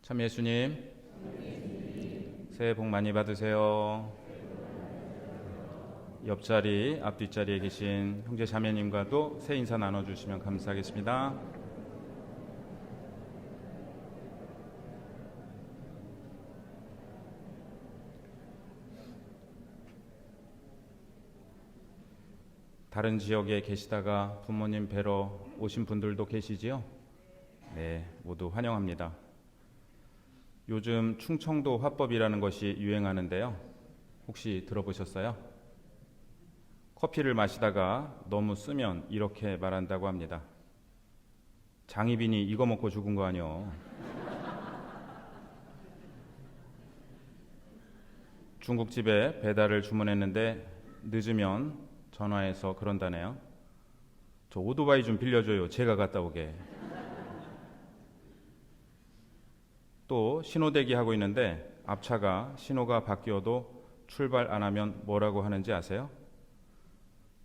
참 예수님, 새해 복 많이 받으세요. 옆자리, 앞뒷자리에 계신 형제 자매님과도 새 인사 나눠주시면 감사하겠습니다. 다른 지역에 계시다가 부모님 뵈러 오신 분들도 계시지요? 네, 모두 환영합니다. 요즘 충청도 화법이라는 것이 유행하는데요. 혹시 들어보셨어요? 커피를 마시다가 너무 쓰면 이렇게 말한다고 합니다. 장희빈이 이거 먹고 죽은 거 아니요. 중국집에 배달을 주문했는데 늦으면 전화해서 그런다네요. 저 오토바이 좀 빌려줘요. 제가 갔다 오게. 또 신호대기 하고 있는데 앞차가 신호가 바뀌어도 출발 안 하면 뭐라고 하는지 아세요?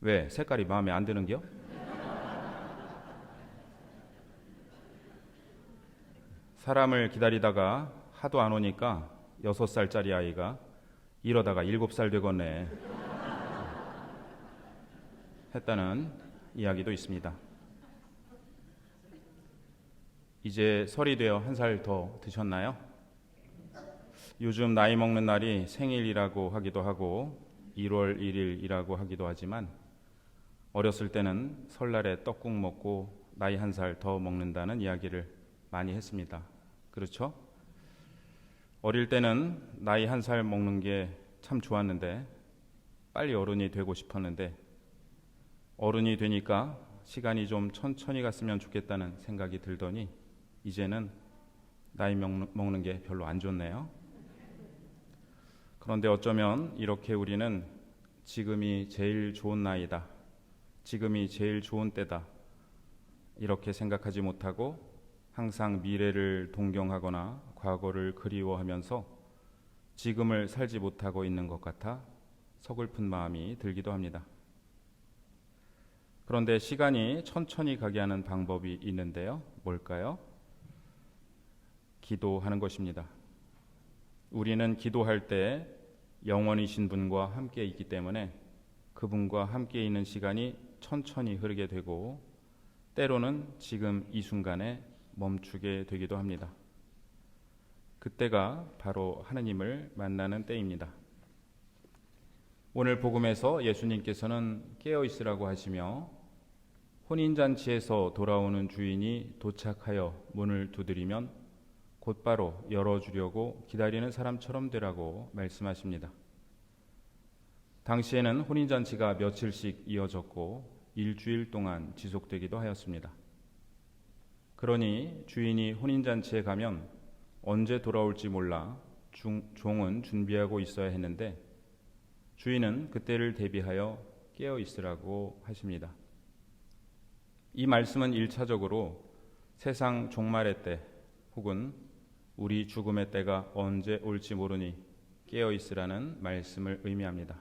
왜? 색깔이 마음에 안 드는겨? 사람을 기다리다가 하도 안 오니까 6살짜리 아이가 이러다가 7살 되겠네 했다는 이야기도 있습니다. 이제 설이 되어 1살 더 드셨나요? 요즘 나이 먹는 날이 생일이라고 하기도 하고 1월 1일이라고 하기도 하지만 어렸을 때는 설날에 떡국 먹고 나이 1살 더 먹는다는 이야기를 많이 했습니다. 그렇죠? 어릴 때는 나이 1살 먹는 게 참 좋았는데 빨리 어른이 되고 싶었는데 어른이 되니까 시간이 좀 천천히 갔으면 좋겠다는 생각이 들더니 이제는 나이 먹는 게 별로 안 좋네요. 그런데 어쩌면 이렇게 우리는 지금이 제일 좋은 나이다, 지금이 제일 좋은 때다 이렇게 생각하지 못하고 항상 미래를 동경하거나 과거를 그리워하면서 지금을 살지 못하고 있는 것 같아 서글픈 마음이 들기도 합니다. 그런데 시간이 천천히 가게 하는 방법이 있는데요. 뭘까요? 기도하는 것입니다. 우리는 기도할 때 영원이신 분과 함께 있기 때문에 그분과 함께 있는 시간이 천천히 흐르게 되고 때로는 지금 이 순간에 멈추게 되기도 합니다. 그때가 바로 하느님을 만나는 때입니다. 오늘 복음에서 예수님께서는 깨어 있으라고 하시며 혼인잔치에서 돌아오는 주인이 도착하여 문을 두드리면 곧바로 열어주려고 기다리는 사람처럼 되라고 말씀하십니다. 당시에는 혼인잔치가 며칠씩 이어졌고 일주일 동안 지속되기도 하였습니다. 그러니 주인이 혼인잔치에 가면 언제 돌아올지 몰라 종은 준비하고 있어야 했는데 주인은 그때를 대비하여 깨어 있으라고 하십니다. 이 말씀은 1차적으로 세상 종말의 때 혹은 우리 죽음의 때가 언제 올지 모르니 깨어 있으라는 말씀을 의미합니다.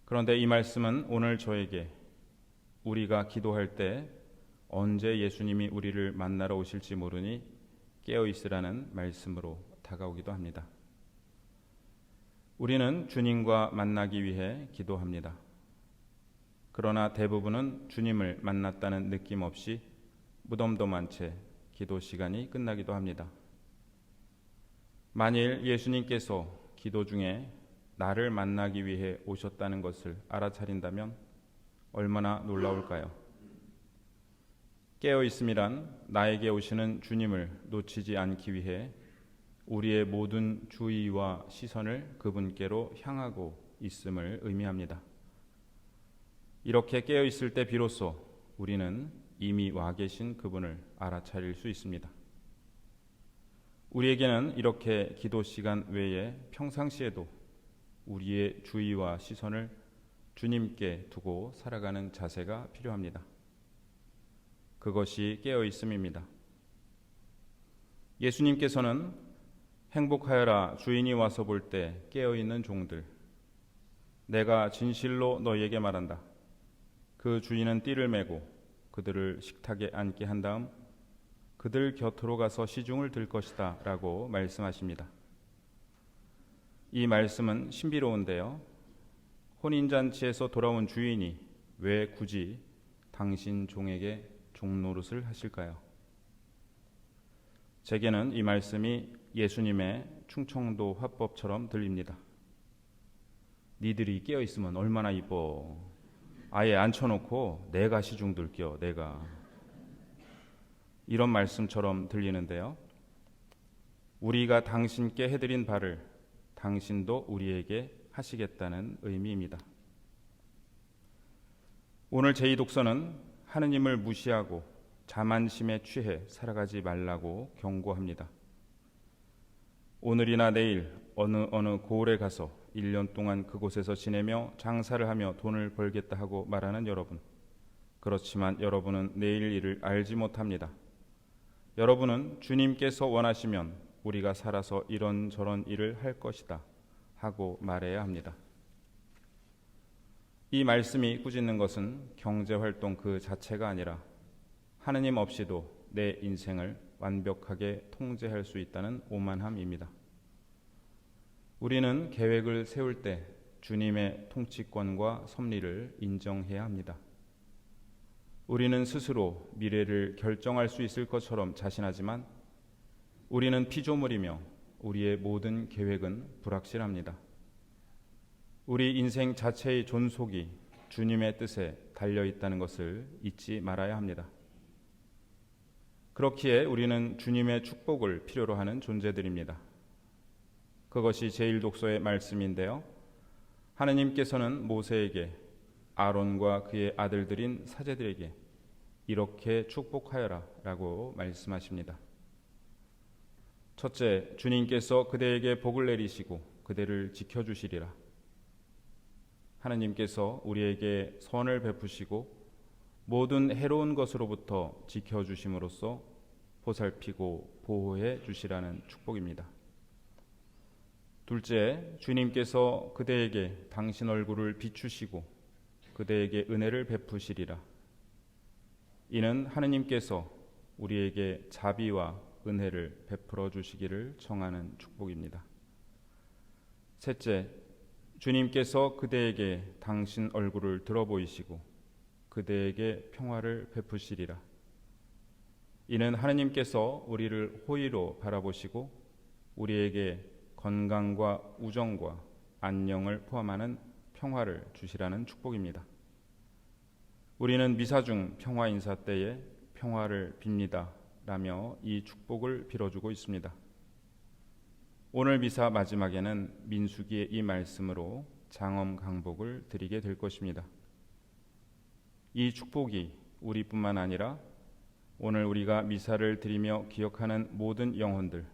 그런데 이 말씀은 오늘 저에게 우리가 기도할 때 언제 예수님이 우리를 만나러 오실지 모르니 깨어 있으라는 말씀으로 다가오기도 합니다. 우리는 주님과 만나기 위해 기도합니다. 그러나 대부분은 주님을 만났다는 느낌 없이 무덤덤한 채 기도 시간이 끝나기도 합니다. 만일 예수님께서 기도 중에 나를 만나기 위해 오셨다는 것을 알아차린다면 얼마나 놀라울까요? 깨어 있음이란 나에게 오시는 주님을 놓치지 않기 위해 우리의 모든 주의와 시선을 그분께로 향하고 있음을 의미합니다. 이렇게 깨어 있을 때 비로소 우리는 이미 와 계신 그분을 알아차릴 수 있습니다. 우리에게는 이렇게 기도 시간 외에 평상시에도 우리의 주의와 시선을 주님께 두고 살아가는 자세가 필요합니다. 그것이 깨어 있음입니다. 예수님께서는 행복하여라 주인이 와서 볼 때 깨어 있는 종들, 내가 진실로 너희에게 말한다. 그 주인은 띠를 메고 그들을 식탁에 앉게 한 다음 그들 곁으로 가서 시중을 들 것이다 라고 말씀하십니다. 이 말씀은 신비로운데요. 혼인잔치에서 돌아온 주인이 왜 굳이 당신 종에게 종노릇을 하실까요? 제게는 이 말씀이 예수님의 충청도 화법처럼 들립니다. 니들이 깨어있으면 얼마나 이뻐. 아예 앉혀놓고 내가 시중 들겨 내가. 이런 말씀처럼 들리는데요. 우리가 당신께 해드린 바를 당신도 우리에게 하시겠다는 의미입니다. 오늘 제2 독서는 하느님을 무시하고 자만심에 취해 살아가지 말라고 경고합니다. 오늘이나 내일 어느 고을에 가서 1년 동안 그곳에서 지내며 장사를 하며 돈을 벌겠다 하고 말하는 여러분. 그렇지만 여러분은 내일 일을 알지 못합니다. 여러분은 주님께서 원하시면 우리가 살아서 이런저런 일을 할 것이다 하고 말해야 합니다. 이 말씀이 꾸짖는 것은 경제활동 그 자체가 아니라 하느님 없이도 내 인생을 완벽하게 통제할 수 있다는 오만함입니다. 우리는 계획을 세울 때 주님의 통치권과 섭리를 인정해야 합니다. 우리는 스스로 미래를 결정할 수 있을 것처럼 자신하지만 우리는 피조물이며 우리의 모든 계획은 불확실합니다. 우리 인생 자체의 존속이 주님의 뜻에 달려 있다는 것을 잊지 말아야 합니다. 그렇기에 우리는 주님의 축복을 필요로 하는 존재들입니다. 그것이 제1독서의 말씀인데요. 하느님께서는 모세에게 아론과 그의 아들들인 사제들에게 이렇게 축복하여라 라고 말씀하십니다. 첫째, 주님께서 그대에게 복을 내리시고 그대를 지켜주시리라. 하느님께서 우리에게 선을 베푸시고 모든 해로운 것으로부터 지켜주심으로써 보살피고 보호해 주시라는 축복입니다. 둘째, 주님께서 그대에게 당신 얼굴을 비추시고 그대에게 은혜를 베푸시리라. 이는 하느님께서 우리에게 자비와 은혜를 베풀어 주시기를 청하는 축복입니다. 셋째, 주님께서 그대에게 당신 얼굴을 들어 보이시고 그대에게 평화를 베푸시리라. 이는 하느님께서 우리를 호의로 바라보시고 우리에게 건강과 우정과 안녕을 포함하는 평화를 주시라는 축복입니다. 우리는 미사 중 평화 인사 때에 평화를 빕니다 라며 이 축복을 빌어주고 있습니다. 오늘 미사 마지막에는 민수기의 이 말씀으로 장엄 강복을 드리게 될 것입니다. 이 축복이 우리뿐만 아니라 오늘 우리가 미사를 드리며 기억하는 모든 영혼들,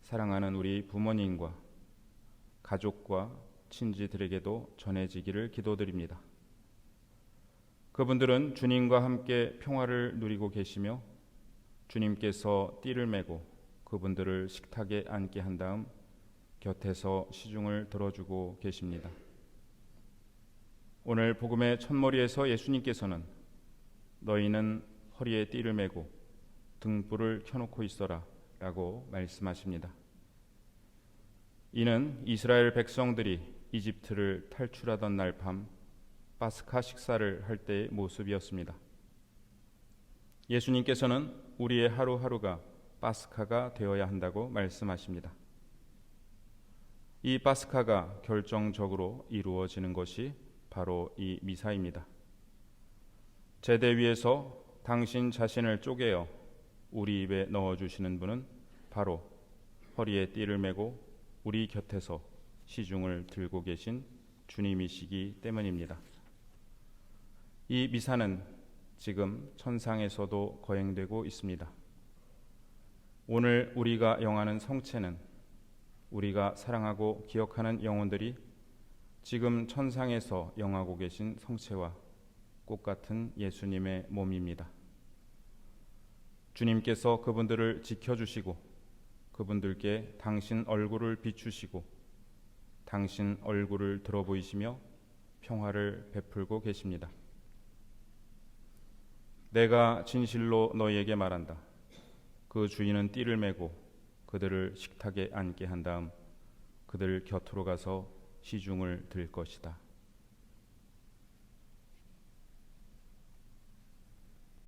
사랑하는 우리 부모님과 가족과 친지들에게도 전해지기를 기도드립니다. 그분들은 주님과 함께 평화를 누리고 계시며 주님께서 띠를 메고 그분들을 식탁에 앉게 한 다음 곁에서 시중을 들어주고 계십니다. 오늘 복음의 첫머리에서 예수님께서는 너희는 허리에 띠를 메고 등불을 켜놓고 있어라 라고 말씀하십니다. 이는 이스라엘 백성들이 이집트를 탈출하던 날 밤 파스카 식사를 할 때의 모습이었습니다. 예수님께서는 우리의 하루하루가 파스카가 되어야 한다고 말씀하십니다. 이 파스카가 결정적으로 이루어지는 것이 바로 이 미사입니다. 제대 위에서 당신 자신을 쪼개어 우리 입에 넣어주시는 분은 바로 허리에 띠를 메고 우리 곁에서 시중을 들고 계신 주님이시기 때문입니다. 이 미사는 지금 천상에서도 거행되고 있습니다. 오늘 우리가 영하는 성체는 우리가 사랑하고 기억하는 영혼들이 지금 천상에서 영하고 계신 성체와 꽃같은 예수님의 몸입니다. 주님께서 그분들을 지켜주시고 그분들께 당신 얼굴을 비추시고 당신 얼굴을 들어 보이시며 평화를 베풀고 계십니다. 내가 진실로 너희에게 말한다. 그 주인은 띠를 메고 그들을 식탁에 앉게 한 다음 그들 곁으로 가서 시중을 들 것이다.